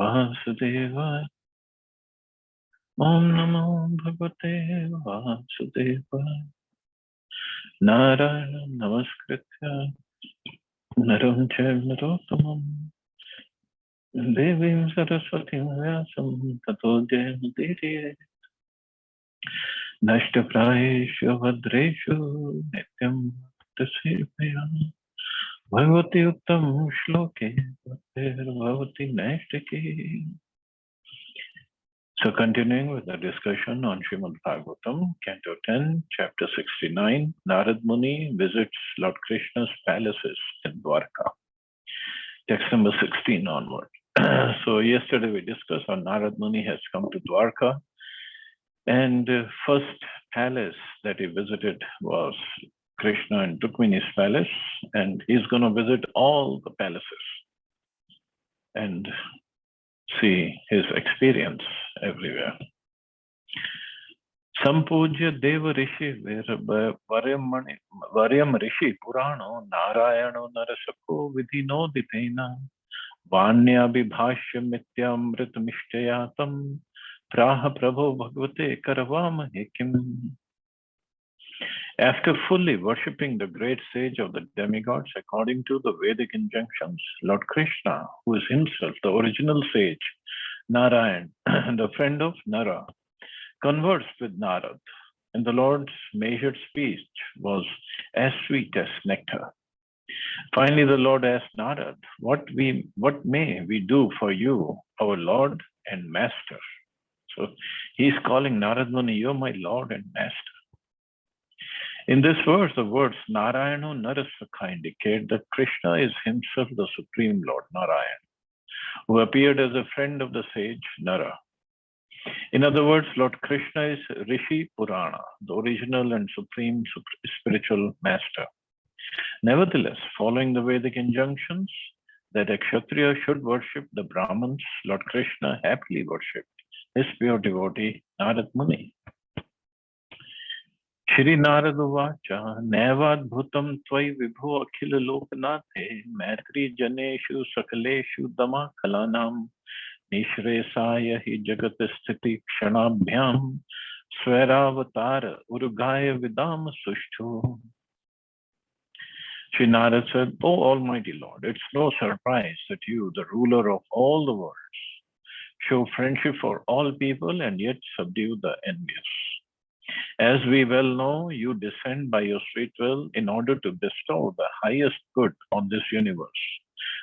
Vasudevaya. Om Namo Bhagavate Vasudevaya. Narayana Namaskritya Naram Chaiva Narottamam Devim Saraswatim Vyasam Tato Jayamudiriye Nashtaprayeshu Vadreshu Nityam Tasirpaya Bhagavati Uttam Shloke Bhagavati Nashtaki. So continuing with the discussion on Srimad Bhagavatam, Canto 10, Chapter 69, Narad Muni visits Lord Krishna's palaces in Dwarka. Text number 16 onward. So yesterday we discussed how Narad Muni has come to Dwarka, and the first palace that he visited was Krishna and Rukmini's palace, and he's going to visit all the palaces and see his experience everywhere. Sampujya Deva Rishi Varyam Rishi Purano Narayano Narasako Vidhino Ditena Vanya Vibhashya Mityamrit Mishtayatam Praha Prabhu Bhagavate Karavam Hekim. After fully worshipping the great sage of the demigods according to the Vedic injunctions, Lord Krishna, who is himself the original sage, Narayan, the friend of Nara, conversed with Narad, and the Lord's measured speech was as sweet as nectar. Finally, the Lord asked Narad, what may we do for you, our Lord and Master? So he's calling Narad Muni, you're my Lord and Master. In this verse, the words Narayano Narasakha indicate that Krishna is himself the Supreme Lord, Narayan, who appeared as a friend of the sage Nara. In other words, Lord Krishna is Rishi Purana, the original and supreme spiritual master. Nevertheless, following the Vedic injunctions that a Kshatriya should worship the Brahmins, Lord Krishna happily worshipped his pure devotee, Narad Muni. Shri Narada-vacha Navadbhutam Tvai Vibho Akhila Loknathe Maitri Janeshu Sakaleshu Dama Kalanam Nishresaya Hi Jagat Sthiti Kshanabhyam Sweravatara Urugaya Vidam Sushtu. Shri Narada said, O Almighty Lord, it's no surprise that you, the ruler of all the worlds, show friendship for all people and yet subdue the envious. As we well know, you descend by your sweet will in order to bestow the highest good on this universe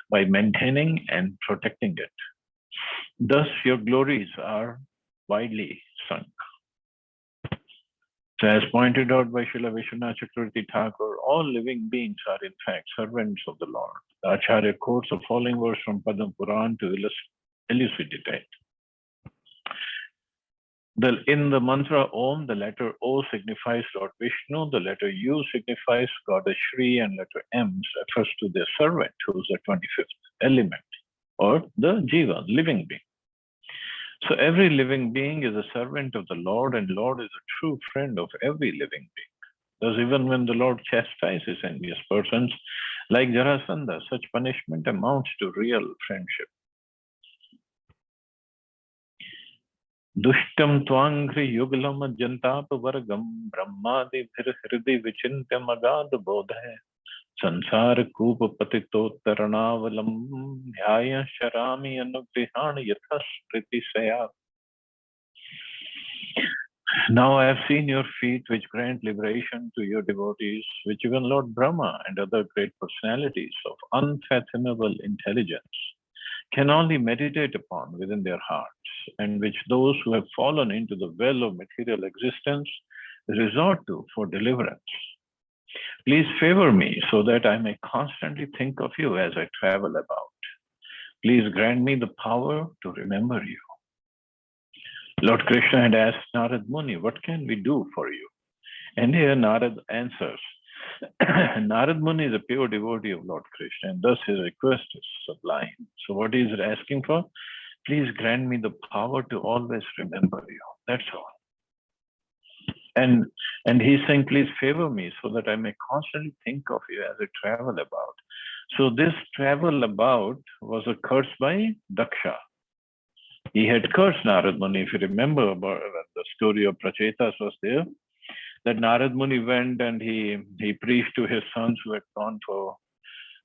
by maintaining and protecting it. Thus, your glories are widely sung. So as pointed out by Srila Vishwanath Chakravarti Thakur, all living beings are in fact servants of the Lord. The Acharya quotes the following verse from Padma Puran to elucidate it. In the mantra Om, the letter O signifies Lord Vishnu, the letter U signifies Goddess Shri, and letter M refers to their servant, who is the 25th element, or the Jiva, living being. So every living being is a servant of the Lord, and Lord is a true friend of every living being. Thus, even when the Lord chastises envious persons, like Jarasandha, such punishment amounts to real friendship. Dushtam twangri yugalam jantap vargam brahmadi hridi vichintam agad bodhe sansara kupa patito taranavalam dhyaya sharami anugrihana yathas priti sayat. Now I have seen your feet which grant liberation to your devotees, which even Lord Brahma and other great personalities of unfathomable intelligence can only meditate upon within their hearts, and which those who have fallen into the well of material existence resort to for deliverance. Please favor me so that I may constantly think of you as I travel about. Please grant me the power to remember you. Lord Krishna had asked Narad Muni, what can we do for you? And here Narad answers, Narad Muni is a pure devotee of Lord Krishna, and thus his request is sublime. So what he is asking for? Please grant me the power to always remember you. That's all. And he's saying, please favor me so that I may constantly think of you as I travel about. So this travel about was a curse by Daksha. He had cursed Narad Muni. If you remember about the story of Prachetas was there, that Narad Muni went and he preached to his sons who had gone for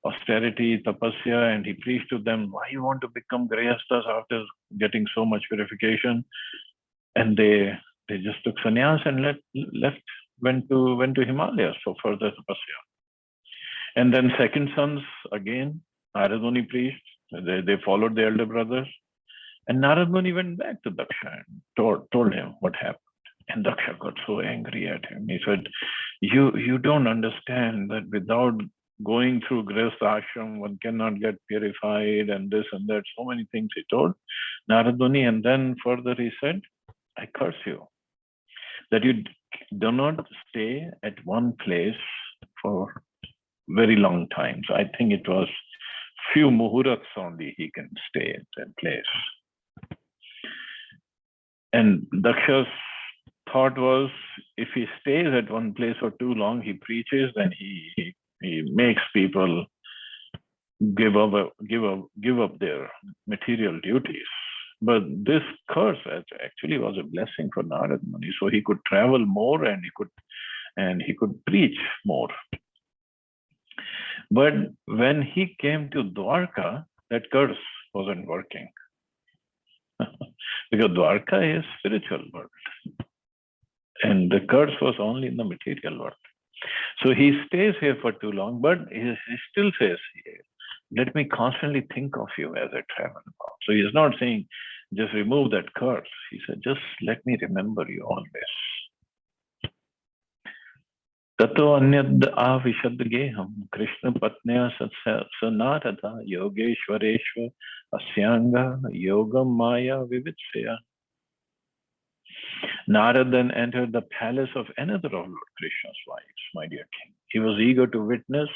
austerity, tapasya, and he preached to them, why you want to become grihasthas after getting so much purification? And they just took sannyas and left, went to Himalayas for further tapasya. And then second sons again, Narad Muni preached. They followed the elder brothers. And Narad Muni went back to Daksha and told him what happened. And Daksha got so angry at him. He said, you don't understand that without going through Grihastha ashram, one cannot get purified and this and that. So many things he told Narad Muni. And then further he said, I curse you that you do not stay at one place for very long time. So I think it was few muhurats only he can stay at that place. And Daksha's thought was, if he stays at one place for too long, he preaches, then he makes people give up their material duties. But this curse actually was a blessing for Narad Muni, so he could travel more and he could preach more. But when he came to Dwarka, that curse wasn't working. Because Dwarka is spiritual world. And the curse was only in the material world. So he stays here for too long, but he still says, let me constantly think of you as I travel. So he's not saying, just remove that curse. He said, just let me remember you always. Tato anyad avishad geham Krishna patnya sanarada yogeshwareshwa asyanga yogam maya vivitsya. Narad then entered the palace of another of Lord Krishna's wives, my dear king. He was eager to witness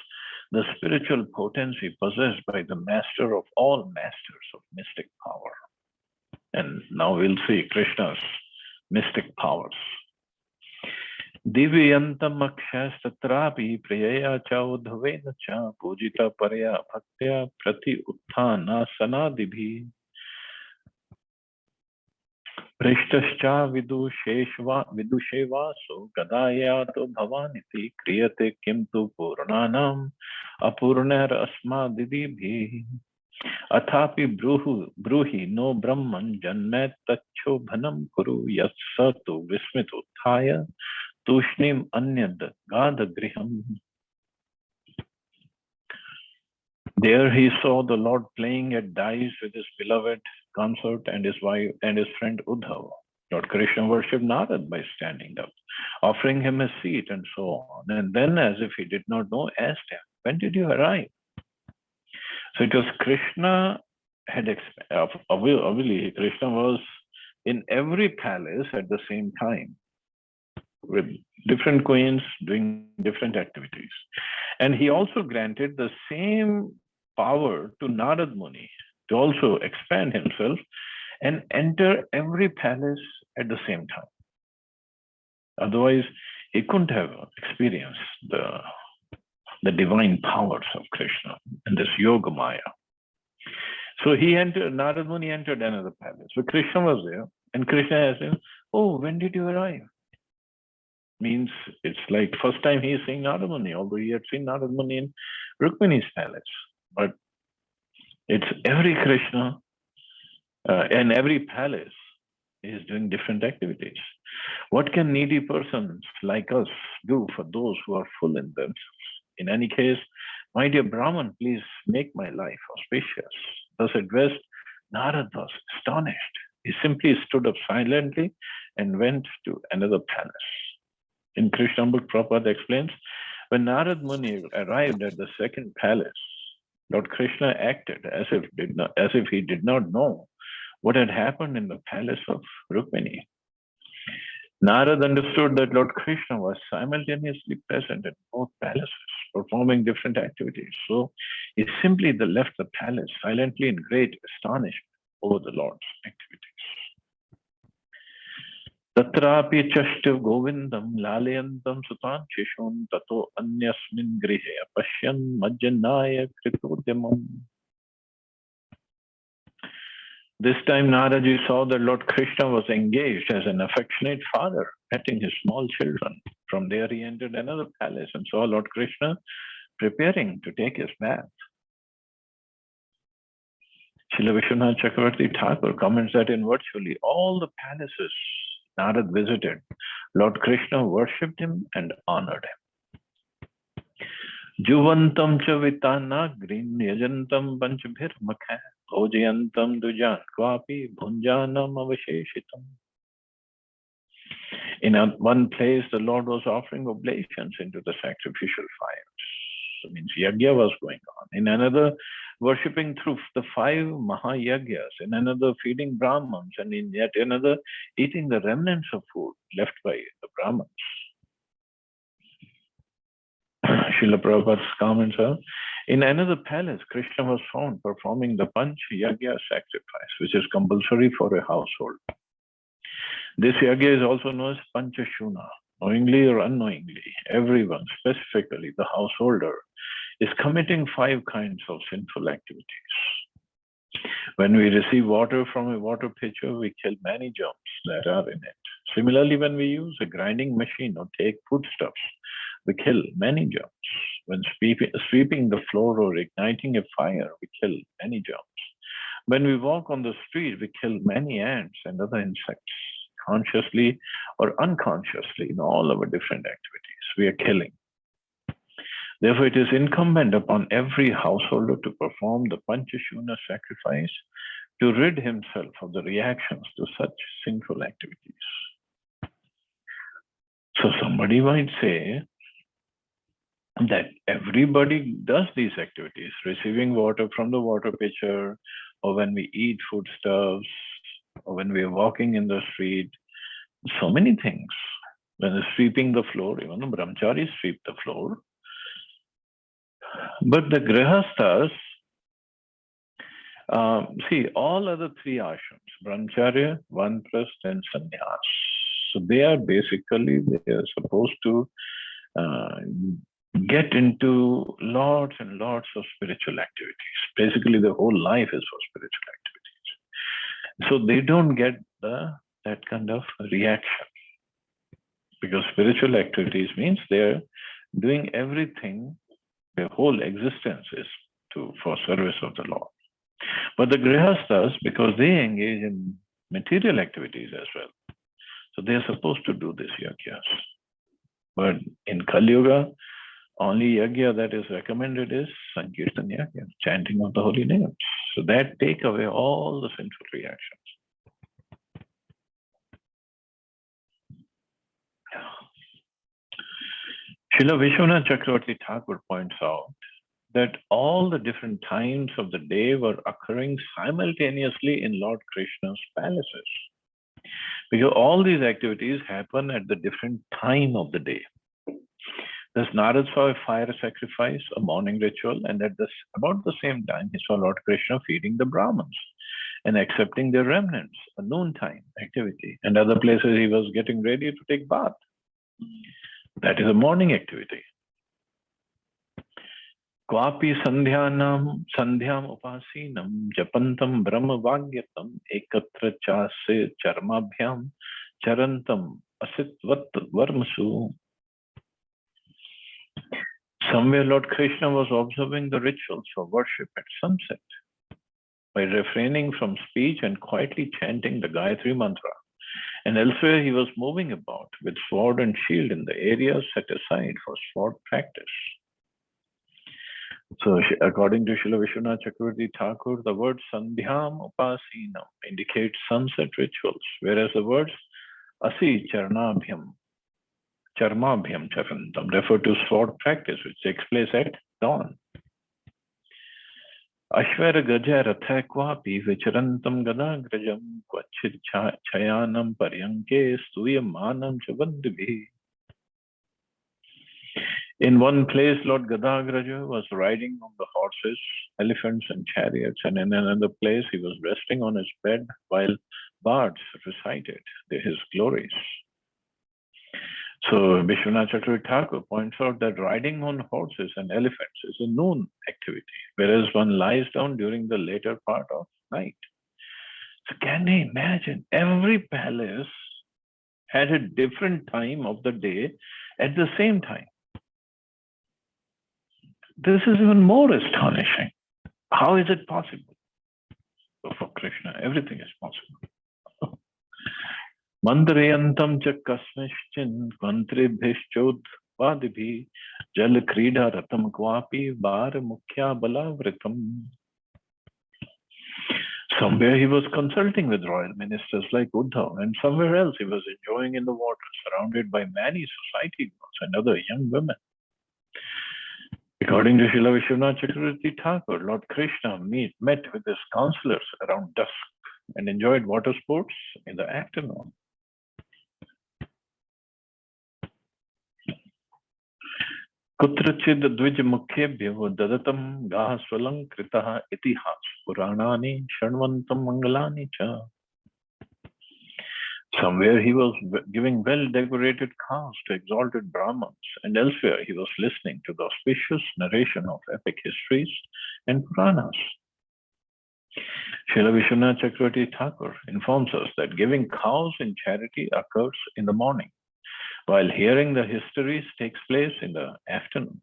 the spiritual potency possessed by the master of all masters of mystic power. And now we'll see Krishna's mystic powers. Divyantam akshyastatrapi priyaya cha udhavena cha pujita parya bhaktya prati utthana sanadibhi. Prishtascha vidushevaso gadayato bhavaniti kriyate kimtu purnanam apurner asmadidibhi. Athapi bruhi no brahman janmet tacho bhanam kuru yatsatu vismitu thaya tushnim anyad gada griham. There he saw the Lord playing at dice with his beloved consort and his wife and his friend Uddhava. Lord Krishna worshipped Narad by standing up, offering him a seat and so on. And then, as if he did not know, asked him, when did you arrive? So it was Krishna obviously Krishna was in every palace at the same time with different queens doing different activities. And he also granted the same power to Narad Muni to also expand himself and enter every palace at the same time. Otherwise, he couldn't have experienced the divine powers of Krishna and this Yoga Maya. So Narad Muni entered another palace. So Krishna was there, and Krishna asked him, oh, when did you arrive? Means it's like first time he is seeing Narad Muni, although he had seen Narad Muni in Rukmini's palace. But it's every Krishna and every palace is doing different activities. What can needy persons like us do for those who are full in themselves? In any case, my dear Brahman, please make my life auspicious. Thus addressed, Narad was astonished. He simply stood up silently and went to another palace. In Krishnamurti Prabhupada explains, when Narad Muni arrived at the second palace, Lord Krishna acted as if he did not know what had happened in the palace of Rukmini. Narad understood that Lord Krishna was simultaneously present in both palaces, performing different activities. So he simply left the palace silently in great astonishment over the Lord's activities. Tatrapi chashtiv govindam lalayantam sutan shishun tato anyasmin grihe apashyan majjanaya kritodyamam. This time Naraji saw that Lord Krishna was engaged as an affectionate father, petting his small children. From there he entered another palace and saw Lord Krishna preparing to take his bath. Srila Vishwanath Chakravarti Thakur comments that in virtually all the palaces Narad visited, Lord Krishna worshipped him and honored him. Juvantam cha vitanagrin yajantam panchbhir makha bhojayantam dujan kvapi bhunjanam avasheshitam. In one place, the Lord was offering oblations into the sacrificial fires. So means yajna was going on. In another, worshipping through the 5 Mahayajnas. In another, feeding Brahmins. And in yet another, eating the remnants of food left by the Brahmins. Srila Prabhupada's comments are, in another palace, Krishna was found performing the Panch Yajna sacrifice, which is compulsory for a household. This yajna is also known as Panchashuna. Knowingly or unknowingly, everyone, specifically the householder, is committing 5 kinds of sinful activities. When we receive water from a water pitcher, we kill many germs that are in it. Similarly, when we use a grinding machine or take foodstuffs, we kill many germs. When sweeping the floor or igniting a fire, we kill many germs. When we walk on the street, we kill many ants and other insects. Consciously or unconsciously, in all our different activities, we are killing. Therefore, it is incumbent upon every householder to perform the Panchashuna sacrifice to rid himself of the reactions to such sinful activities. So somebody might say that everybody does these activities, receiving water from the water pitcher, or when we eat foodstuffs, or when we are walking in the street, so many things. When sweeping the floor, even the brahmacharis sweep the floor. But the grihasthas, see, all other 3 ashrams, brahmacharya, vanprastha, and sannyas. So they are basically, they are supposed to get into lots and lots of spiritual activities. Basically, the whole life is for spiritual activities. So they don't get that kind of reaction. Because spiritual activities means they're doing everything, their whole existence is for service of the Lord. But the grihasthas, because they engage in material activities as well, so they're supposed to do this yajnas. But in Kali Yuga, only yajna that is recommended is Sankirtan yajna, chanting of the holy names. So that take away all the sinful reactions. Srila Vishwanath Chakravarti Thakur points out that all the different times of the day were occurring simultaneously in Lord Krishna's palaces. Because all these activities happen at the different time of the day. Thus, Narad saw a fire sacrifice, a morning ritual, and at about the same time, he saw Lord Krishna feeding the Brahmins and accepting their remnants, a noontime activity. And other places, he was getting ready to take bath. That is a morning activity. Kvapi sandhyam upasinam japantam brahma vagyatam ekatra chase charmabhyam charantam asitvat varmasu. Somewhere Lord Krishna was observing the rituals for worship at sunset by refraining from speech and quietly chanting the Gayatri mantra. And elsewhere he was moving about with sword and shield in the areas set aside for sword practice. So according to Srila Vishwanath Chakravarti Thakur, the word Sandhyam Upasinam indicates sunset rituals, whereas the words Asi Charmabhyam Charantam refer to sword practice, which takes place at dawn. Ashvara Gaja Ratha Kvapi Vicharantam Gadagrajam Kvachit Chayanam Paryanke Stuyamanam Chavandibhi. In one place, Lord Gadagraja was riding on the horses, elephants, and chariots, and in another place, he was resting on his bed while bards recited his glories. So Vishwanath Chakravarti Thakur points out that riding on horses and elephants is a noon activity, whereas one lies down during the later part of night. So can you imagine? Every palace had a different time of the day at the same time. This is even more astonishing. How is it possible? So for Krishna, everything is possible. Mandrayantam cha kasmishchin mantribhishchodvadibhi jal krida ratam kvapi var mukhya balavritam. Somewhere he was consulting with royal ministers like Uddhav, and somewhere else he was enjoying in the water, surrounded by many society girls and other young women. According to Srila Vishwanath Chakravarti Thakur, Lord Krishna met with his counselors around dusk and enjoyed water sports in the afternoon. Kutrachid Dvij Mukhyebhyo Dadatam Gaha Swalankritaha Itihas Puranani Shanvantam Mangalani Cha. Somewhere he was giving well-decorated cows to exalted Brahmins, and elsewhere he was listening to the auspicious narration of epic histories and Puranas. Srila Vishwanath Chakravarti Thakur informs us that giving cows in charity occurs in the morning, while hearing the histories takes place in the afternoon.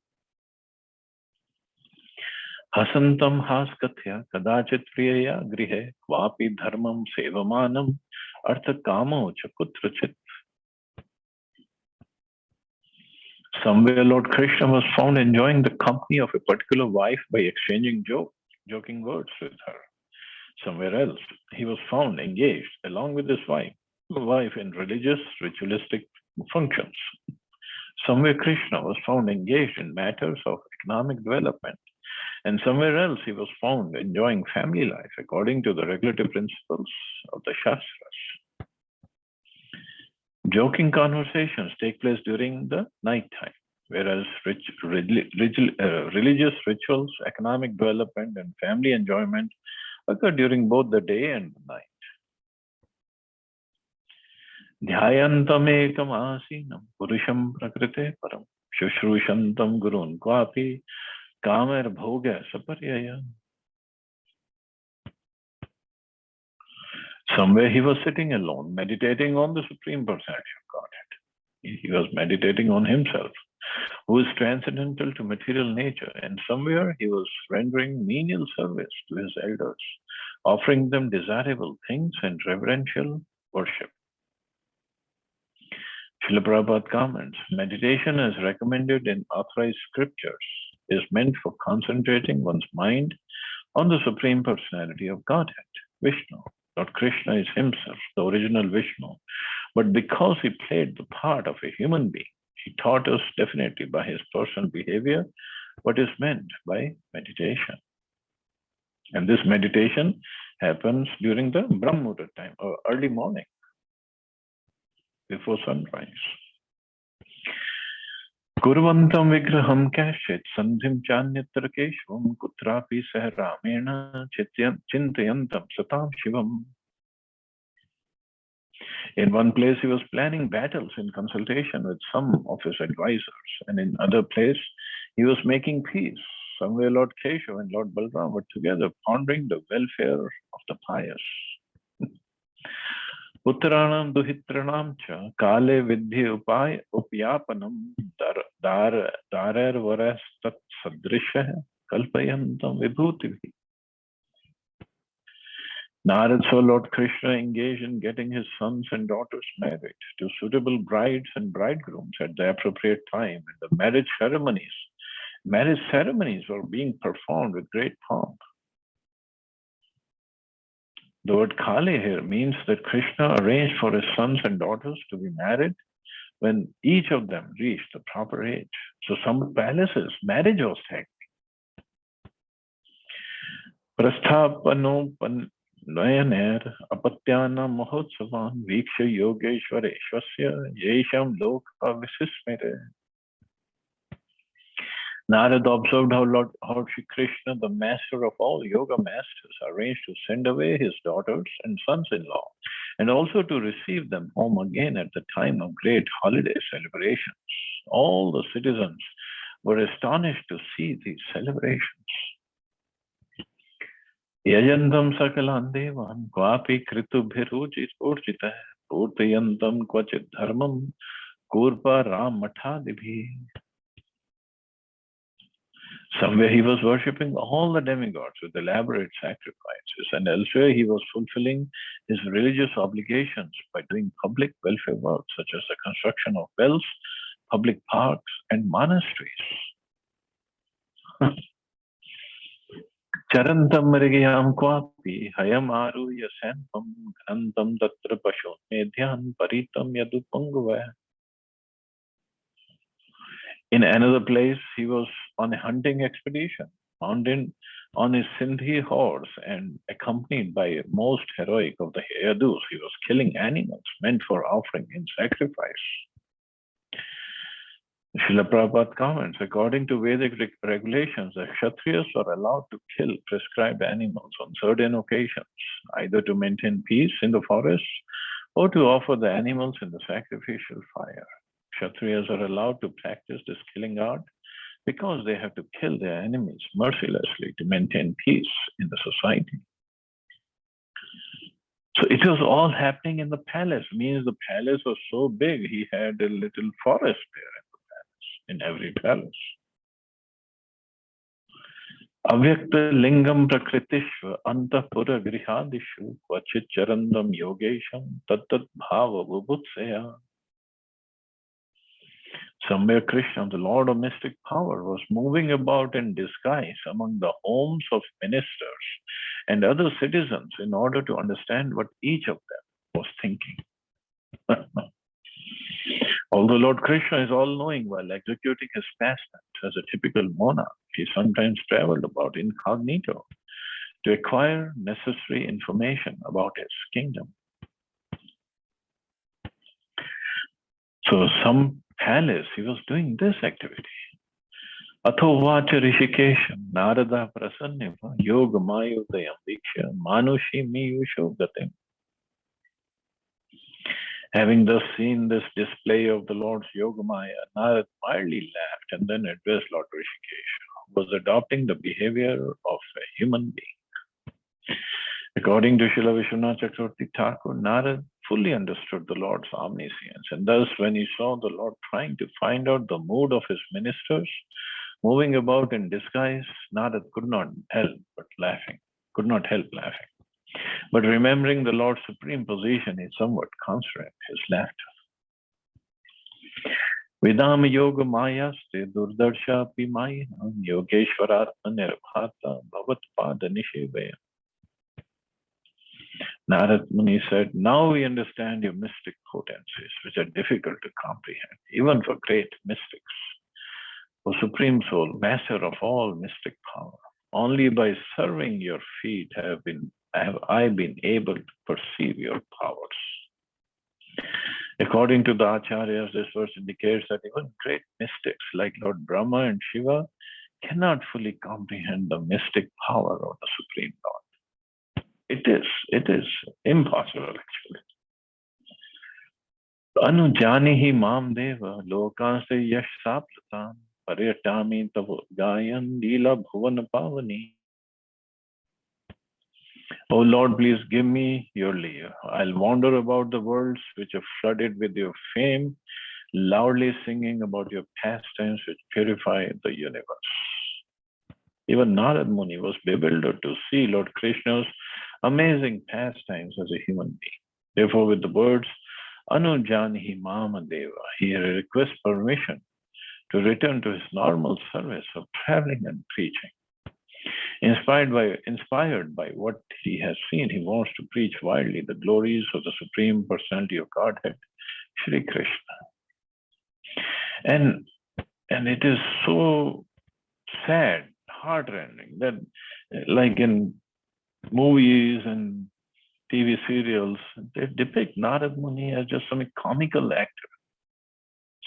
Hasantam haskathya kadachit priyaya grihe kvapi dharmam sevamanam artha kamo cha kutrachit. Somewhere Lord Krishna was found enjoying the company of a particular wife by exchanging joking words with her. Somewhere else he was found engaged along with his wife in religious ritualistic functions. Somewhere Krishna was found engaged in matters of economic development, and somewhere else he was found enjoying family life according to the regulative principles of the Shastras. Joking conversations take place during the night time, whereas religious rituals, economic development, and family enjoyment occur during both the day and the night. Dhyayantam ekam asinam purusham prakrite param shushrushantam gurun kvapi kamer bhoga saparyaya. Somewhere he was sitting alone, meditating on the Supreme Personality of Godhead. He was meditating on himself, who is transcendental to material nature, and somewhere he was rendering menial service to his elders, offering them desirable things and reverential worship. Srila Prabhupada comments, meditation as recommended in authorized scriptures is meant for concentrating one's mind on the Supreme Personality of Godhead, Vishnu. Lord Krishna is himself, the original Vishnu. But because he played the part of a human being, he taught us definitely by his personal behavior what is meant by meditation. And this meditation happens during the Brahmurta time, or early morning, before sunrise. Kurvantam vigraham kashit sandhim chanyatra keshvam kutrapi sah ramena chintayantam satam shivam. In one place, he was planning battles in consultation with some of his advisors, and in other place, he was making peace. Somewhere Lord Keshav and Lord Balram were together pondering the welfare of the pious. Uttaranam duhitranam cha kale vidhi upyapanam darer varas tat sadrisha kalpayantam vibhutivi. Narad saw Lord Krishna engaged in getting his sons and daughters married to suitable brides and bridegrooms at the appropriate time, and the marriage ceremonies were being performed with great pomp. The word Kale here means that Krishna arranged for his sons and daughters to be married when each of them reached the proper age. So some palaces, marriage was hectic. Prasthapanopannayaner apatyanam mahotsavan viksha yogeshwareshwasya yesham loka visismere. Narada observed how Shri Krishna, the master of all yoga masters, arranged to send away his daughters and sons-in-law, and also to receive them home again at the time of great holiday celebrations. All the citizens were astonished to see these celebrations. यजन्तं सकलान् देवान् क्वापि कृतुभिरुचितः पूर्तयन्तं क्वचित् धर्मं कूर्परामठादिभिः. Somewhere he was worshipping all the demigods with elaborate sacrifices, and elsewhere he was fulfilling his religious obligations by doing public welfare work such as the construction of wells, public parks, and monasteries. Charantam mrigayam kwapi hayam aruya santam grantam tatra pashon medhyan paritam yadupanguvaya. In another place, he was on a hunting expedition, mounted on his Sindhi horse and accompanied by a most heroic of the Yadus. He was killing animals meant for offering in sacrifice. Srila Prabhupada comments, according to Vedic regulations, the Kshatriyas are allowed to kill prescribed animals on certain occasions, either to maintain peace in the forest or to offer the animals in the sacrificial fire. Kshatriyas are allowed to practice this killing art because they have to kill their enemies mercilessly to maintain peace in the society. So it was all happening in the palace. Means the palace was so big, he had a little forest there in the palace, in every palace. Avyakta lingam prakritishva antapura grihadishu kvachit charandam yogesham tattat bhava vubhutsaya. Somewhere Krishna, the Lord of mystic power, was moving about in disguise among the homes of ministers and other citizens in order to understand what each of them was thinking. Although Lord Krishna is all-knowing while executing his pastimes as a typical monarch, he sometimes traveled about incognito to acquire necessary information about his kingdom. So some palace, he was doing this activity. Athovacha Rishikesham Narada Prasanniva Yoga Mayudayam Diksha Manushi Miyusho Gatim. Having thus seen this display of the Lord's Yogamaya, Narad mildly laughed and then addressed Lord Rishikesh, who was adopting the behavior of a human being. According to Srila Vishwanath Chakravarti Thakur, Narad fully understood the Lord's omniscience, and thus when he saw the Lord trying to find out the mood of his ministers, moving about in disguise, Narad could not help laughing. But remembering the Lord's supreme position, he somewhat constrained his laughter. Vidam yoga mayaste durdarsha pimaya yogeshwaratma nirbhata bhavat pada nishevaya. Narad Muni said, now we understand your mystic potencies, which are difficult to comprehend, even for great mystics. O Supreme Soul, Master of all mystic power, only by serving your feet have I been able to perceive your powers. According to the Acharyas, this verse indicates that even great mystics like Lord Brahma and Shiva cannot fully comprehend the mystic power of the Supreme Lord. It is impossible actually. Anujanihi mam deva lokanse yash saplatam paryatami tav gayan lila bhuvan pavani. Oh Lord, please give me your leave. I'll wander about the worlds which are flooded with your fame, loudly singing about your pastimes which purify the universe. Even Narad Muni was bewildered to see Lord Krishna's amazing pastimes as a human being. Therefore, with the words, Anujanihi Mama Deva, he requests permission to return to his normal service of traveling and preaching. Inspired by what he has seen, he wants to preach widely the glories of the Supreme Personality of Godhead, Shri Krishna. And it is so sad, heartrending that, like in movies and TV serials, they depict Narad Muni as just some comical actor,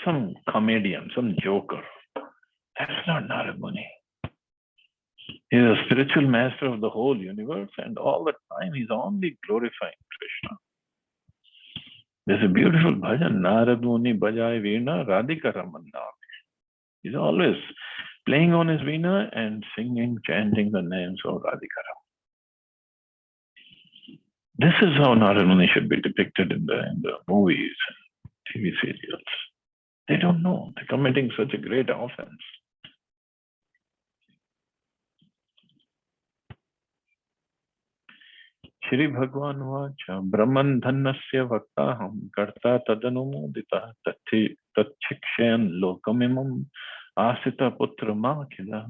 some comedian, some joker. That's not Narad Muni. He is a spiritual master of the whole universe, and all the time he's only glorifying Krishna. There's a beautiful bhajan, Narad Muni Bajai Veena Radhika Raman. He's always playing on his veena and singing, chanting the names of Radhika Raman. This is how Narada Muni should be depicted in the movies and TV serials. They don't know. They're committing such a great offense. Shri Bhagwan Vacha Brahman Dhanasya Vaktaham Karta Tadanumodita Tachikshayan Lokamimam Asita Putra Makila.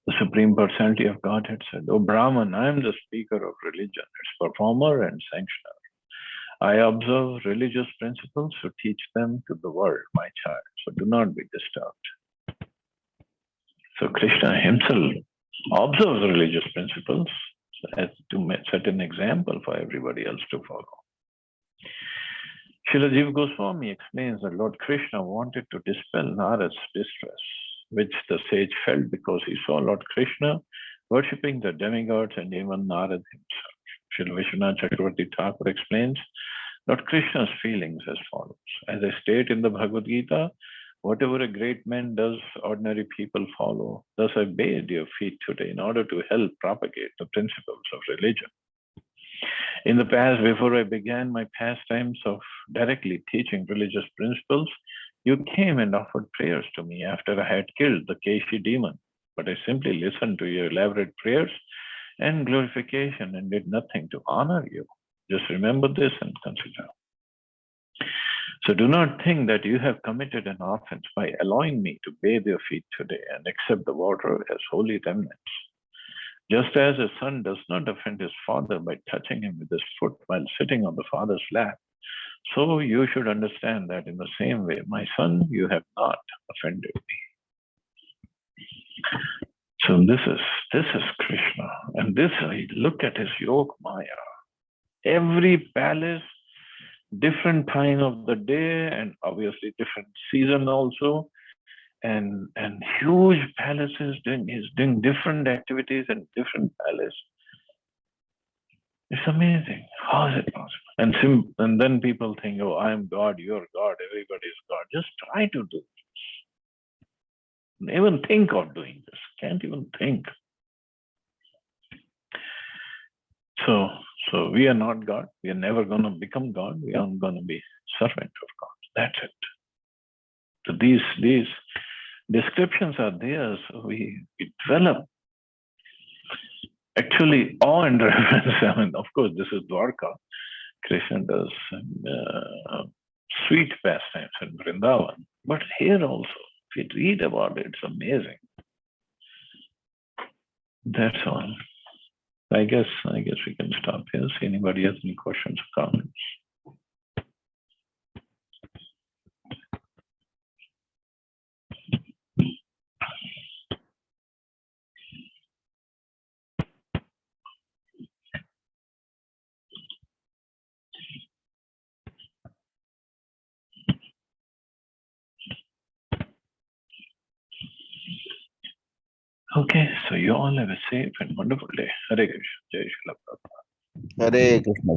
The Supreme Personality of Godhead said, O Brahman, I am the speaker of religion, its performer and sanctioner. I observe religious principles to teach them to the world, my child, so do not be disturbed. So Krishna himself observes religious principles as to set an example for everybody else to follow. Srila Jiva Goswami explains that Lord Krishna wanted to dispel Narada's distress, which the sage felt because he saw Lord Krishna worshipping the demigods and even Narada himself. Srila Vishwanath Chakravarti Thakur explains Lord Krishna's feelings as follows. As I state in the Bhagavad Gita, whatever a great man does, ordinary people follow. Thus I bathe your feet today in order to help propagate the principles of religion. In the past, before I began my pastimes of directly teaching religious principles, you came and offered prayers to me after I had killed the Keshi demon. But I simply listened to your elaborate prayers and glorification and did nothing to honor you. Just remember this and consider. So do not think that you have committed an offense by allowing me to bathe your feet today and accept the water as holy remnants. Just as a son does not offend his father by touching him with his foot while sitting on the father's lap, so you should understand that in the same way, my son, you have not offended me. So this is Krishna, and this, look at his Yog Maya. Every palace, different time of the day, and obviously different season also, and huge palaces doing different activities in different palaces. It's amazing. How is it possible? And then people think, oh, I'm God, you're God, everybody's God. Just try to do this. Even think of doing this. Can't even think. So we are not God. We are never going to become God. We are going to be servant of God. That's it. So these descriptions are there. So we develop actually awe and reverence. I mean, of course, this is Dwarka. Krishna does sweet pastimes in Vrindavan. But here also, if you read about it, it's amazing. That's all. I guess we can stop here. See anybody has any questions or comments? Okay, so you all have a safe and wonderful day. Hare Krishna. Jai Shri Prabhupada. Hare Krishna.